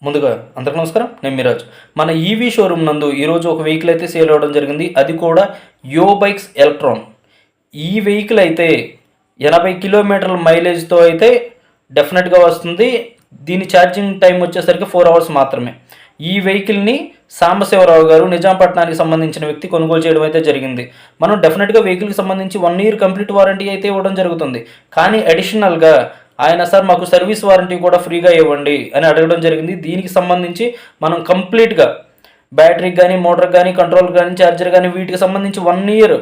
ముందుగా అందరికీ నమస్కారం. నేను మిరాజ్. మన ఈవీ షోరూమ్ నందు ఈరోజు ఒక వెహికల్ అయితే సేల్ అవ్వడం జరిగింది. అది కూడా యో బైక్స్ ఎలక్ట్రాన్. ఈ వెహికల్ అయితే 80 కిలోమీటర్ల మైలేజ్తో అయితే డెఫినెట్గా వస్తుంది. దీని ఛార్జింగ్ టైం వచ్చేసరికి 4 అవర్స్ మాత్రమే. ఈ వెహికల్ని సాంబశివరావు గారు నిజాంపట్నానికి సంబంధించిన వ్యక్తి కొనుగోలు చేయడం అయితే జరిగింది. మనం డెఫినెట్గా వెహికల్కి సంబంధించి 1 ఇయర్ కంప్లీట్ వారంటీ అయితే ఇవ్వడం జరుగుతుంది. కానీ అడిషనల్గా ఆయన సార్ మాకు సర్వీస్ వారంటీ కూడా ఫ్రీగా ఇవ్వండి అని అడగడం జరిగింది. దీనికి సంబంధించి మనం కంప్లీట్గా బ్యాటరీకి కానీ, మోటార్కి కానీ, కంట్రోల్ కానీ, ఛార్జర్ కానీ వీటికి సంబంధించి 1 ఇయర్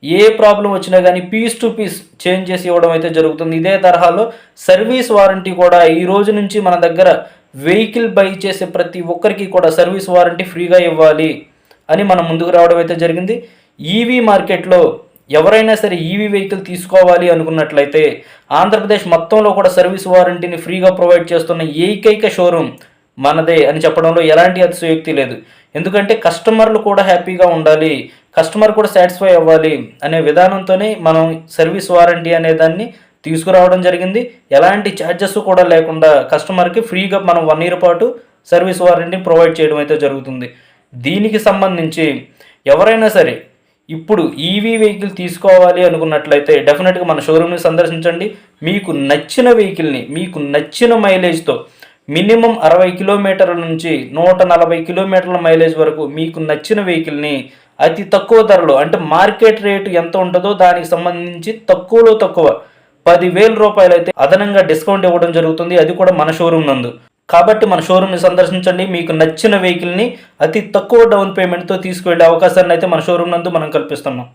ఏ ప్రాబ్లం వచ్చినా కానీ పీస్ టు పీస్ చేంజ్ చేసి ఇవ్వడం అయితే జరుగుతుంది. ఇదే తరహాలో సర్వీస్ వారంటీ కూడా ఈ రోజు నుంచి మన దగ్గర వెహికల్ బై చేసే ప్రతి ఒక్కరికి కూడా సర్వీస్ వారంటీ ఫ్రీగా ఇవ్వాలి అని మనం ముందుకు రావడం అయితే జరిగింది. ఈవీ మార్కెట్లో ఎవరైనా సరే ఈవీ వెహికల్ తీసుకోవాలి అనుకున్నట్లయితే ఆంధ్రప్రదేశ్ మొత్తంలో కూడా సర్వీస్ వారంటీని ఫ్రీగా ప్రొవైడ్ చేస్తున్న ఏకైక షోరూమ్ మనదే అని చెప్పడంలో ఎలాంటి అతిశయోక్తి లేదు. ఎందుకంటే కస్టమర్లు కూడా హ్యాపీగా ఉండాలి, కస్టమర్ కూడా సాటిస్ఫై అవ్వాలి అనే విధానంతోనే మనం సర్వీస్ వారంటీ అనే దాన్ని తీసుకురావడం జరిగింది. ఎలాంటి ఛార్జెస్ కూడా లేకుండా కస్టమర్కి ఫ్రీగా మనం 1 ఇయర్ పాటు సర్వీస్ వారంటీని ప్రొవైడ్ చేయడం అయితే జరుగుతుంది. దీనికి సంబంధించి ఎవరైనా సరే ఇప్పుడు ఈవీ వెహికల్ తీసుకోవాలి అనుకున్నట్లయితే డెఫినెట్గా మన షోరూమ్ని సందర్శించండి. మీకు నచ్చిన వెహికల్ని మీకు నచ్చిన మైలేజ్తో మినిమం 60 కిలోమీటర్ల నుంచి 140 కిలోమీటర్ల మైలేజ్ వరకు మీకు నచ్చిన వెహికల్ని అతి తక్కువ ధరలో, అంటే మార్కెట్ రేటు ఎంత ఉంటుందో దానికి సంబంధించి తక్కువలో తక్కువ 10,000 రూపాయలు అయితే అదనంగా డిస్కౌంట్ ఇవ్వడం జరుగుతుంది. అది కూడా మన షోరూమ్ నందు. కాబట్టి మన షోరూమ్ని సందర్శించండి. మీకు నచ్చిన వెహికల్ని అతి తక్కువ డౌన్ పేమెంట్తో తీసుకువెళ్ళే అవకాశాన్ని అయితే మన షోరూమ్ నందు మనం కల్పిస్తున్నాం.